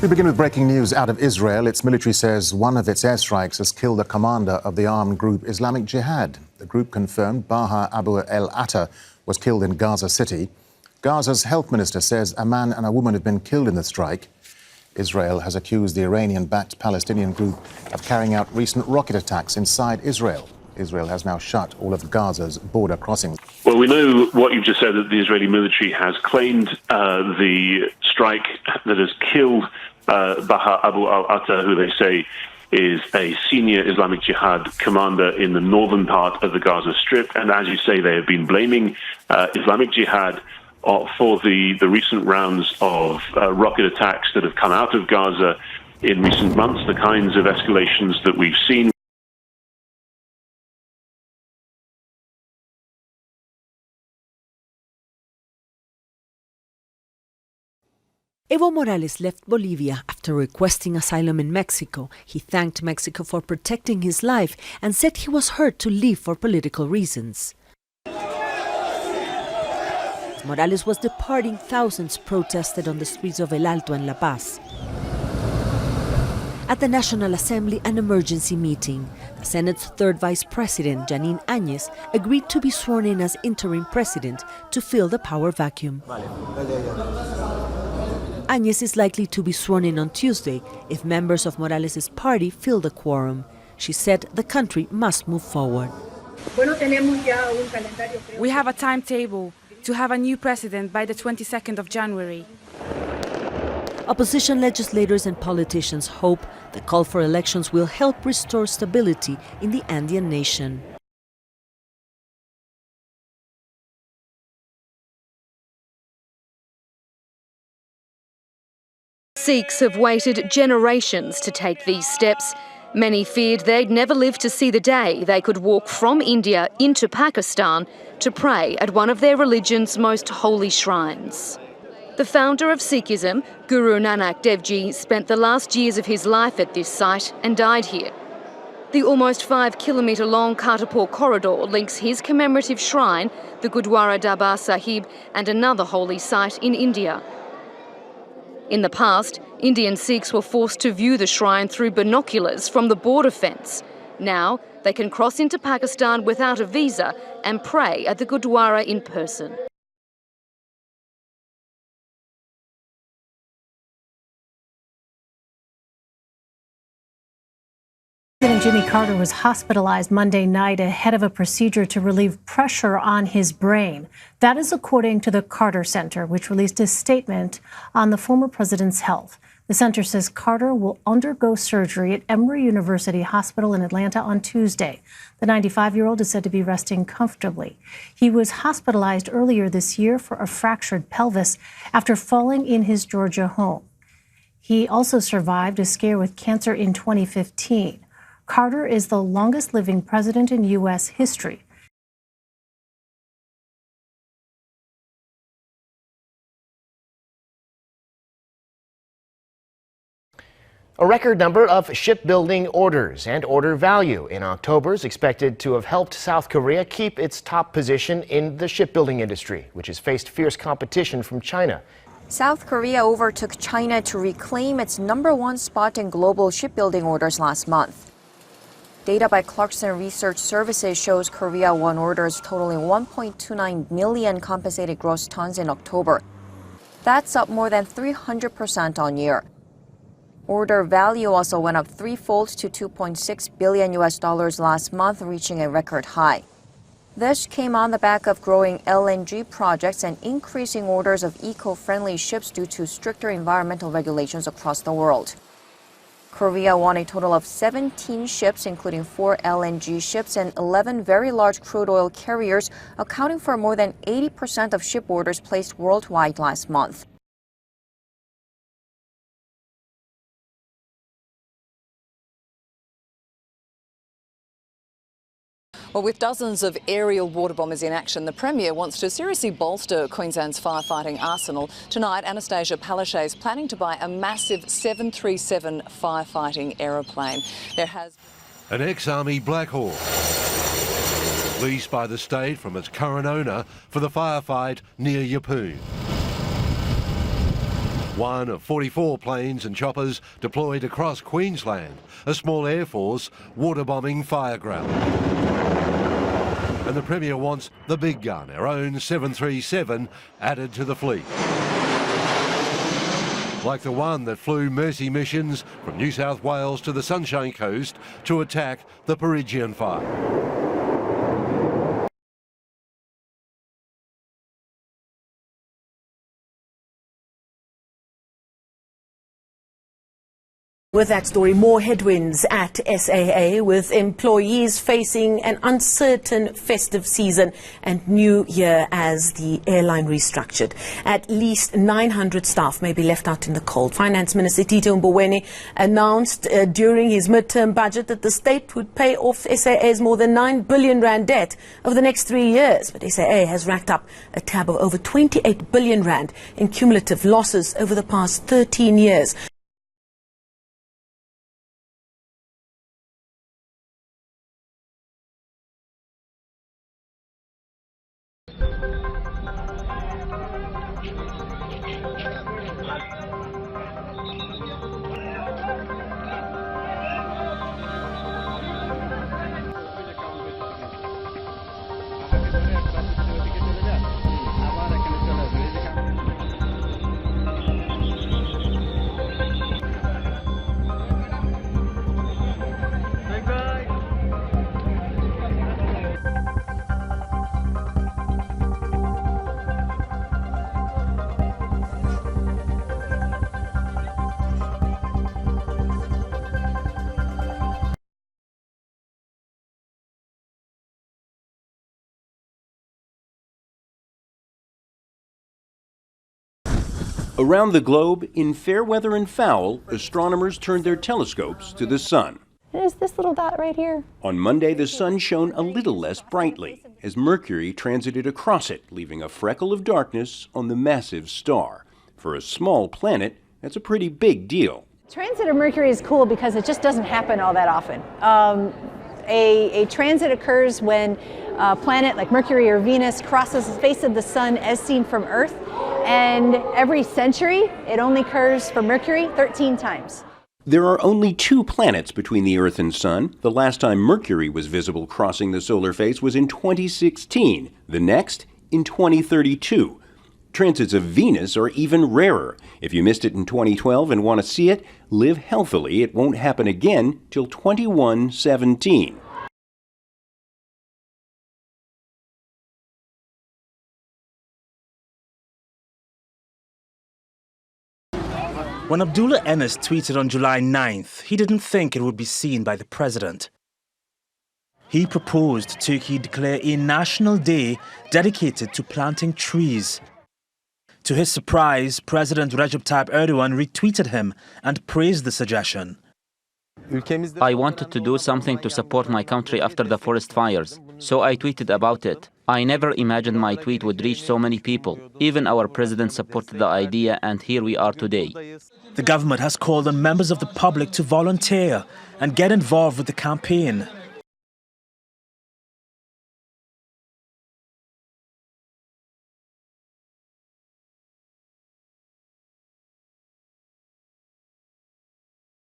We begin with breaking news out of Israel. Its military says one of its airstrikes has killed the commander of the armed group Islamic Jihad. The group confirmed Baha Abu el-Atta was killed in Gaza City. Gaza's health minister says a man and a woman have been killed in the strike. Israel has accused the Iranian-backed Palestinian group of carrying out recent rocket attacks inside Israel. Israel has now shut all of Gaza's border crossings. Well, we know what you've just said, that the Israeli military has claimed the strike that has killed Baha Abu al-Atta, who they say is a senior Islamic Jihad commander in the northern part of the Gaza Strip. And as you say, they have been blaming Islamic Jihad for the recent rounds of rocket attacks that have come out of Gaza in recent months, the kinds of escalations that we've seen. Evo Morales left Bolivia after requesting asylum in Mexico. He thanked Mexico for protecting his life and said he was hurt to leave for political reasons. As Morales was departing, thousands protested on the streets of El Alto and La Paz. At the National Assembly, an emergency meeting. The Senate's third vice president, Janine Áñez, agreed to be sworn in as interim president to fill the power vacuum. Áñez is likely to be sworn in on Tuesday if members of Morales' party fill the quorum. She said the country must move forward. We have a timetable to have a new president by the 22nd of January. Opposition legislators and politicians hope the call for elections will help restore stability in the Andean nation. Sikhs have waited generations to take these steps. Many feared they'd never live to see the day they could walk from India into Pakistan to pray at one of their religion's most holy shrines. The founder of Sikhism, Guru Nanak Dev Ji, spent the last years of his life at this site and died here. The almost 5-kilometre-long Kartarpur corridor links his commemorative shrine, the Gurdwara Darbar Sahib, and another holy site in India. In the past, Indian Sikhs were forced to view the shrine through binoculars from the border fence. Now, they can cross into Pakistan without a visa and pray at the Gurdwara in person. President Jimmy Carter was hospitalized Monday night ahead of a procedure to relieve pressure on his brain. That is according to the Carter Center, which released a statement on the former president's health. The center says Carter will undergo surgery at Emory University Hospital in Atlanta on Tuesday. The 95-year-old is said to be resting comfortably. He was hospitalized earlier this year for a fractured pelvis after falling in his Georgia home. He also survived a scare with cancer in 2015. Carter is the longest living president in U.S. history. A record number of shipbuilding orders and order value in October is expected to have helped South Korea keep its top position in the shipbuilding industry, which has faced fierce competition from China. South Korea overtook China to reclaim its #1 spot in global shipbuilding orders last month. Data by Clarkson Research Services shows Korea won orders totaling 1.29 million compensated gross tons in October. That's up more than 300% on year. Order value also went up threefold to $2.6 billion last month, reaching a record high. This came on the back of growing LNG projects and increasing orders of eco-friendly ships due to stricter environmental regulations across the world. Korea won a total of 17 ships, including 4 LNG ships and 11 very large crude oil carriers, accounting for more than 80% of ship orders placed worldwide last month. Well, with dozens of aerial water bombers in action, the Premier wants to seriously bolster Queensland's firefighting arsenal. Tonight, Anastasia Palaszczuk is planning to buy a massive 737 firefighting aeroplane. There has an ex-Army Black Hawk, leased by the state from its current owner for the firefight near Yeppoon. One of 44 planes and choppers deployed across Queensland, a small air force waterbombing fireground. And the Premier wants the big gun, our own 737, added to the fleet. Like the one that flew Mercy missions from New South Wales to the Sunshine Coast to attack the Perpetual fire. With that story, more headwinds at SAA, with employees facing an uncertain festive season and New Year as the airline restructured. At least 900 staff may be left out in the cold. Finance Minister Tito Mboweni announced during his midterm budget that the state would pay off SAA's more than 9 billion rand debt over the next 3 years. But SAA has racked up a tab of over 28 billion rand in cumulative losses over the past 13 years. Around the globe, in fair weather and foul, astronomers turned their telescopes to the sun. It is this little dot right here. On Monday, the sun shone a little less brightly as Mercury transited across it, leaving a freckle of darkness on the massive star. For a small planet, that's a pretty big deal. Transit of Mercury is cool because it just doesn't happen all that often. A transit occurs when a planet like Mercury or Venus crosses the face of the sun as seen from Earth. And every century, it only occurs for Mercury 13 times. There are only 2 planets between the Earth and Sun. The last time Mercury was visible crossing the solar face was in 2016. The next, in 2032. Transits of Venus are even rarer. If you missed it in 2012 and want to see it, live healthily. It won't happen again till 2117. When Abdullah Enes tweeted on July 9th, he didn't think it would be seen by the president. He proposed Turkey declare a national day dedicated to planting trees. To his surprise, President Recep Tayyip Erdogan retweeted him and praised the suggestion. I wanted to do something to support my country after the forest fires, so I tweeted about it. I never imagined my tweet would reach so many people. Even our president supported the idea, and here we are today. The government has called on members of the public to volunteer and get involved with the campaign.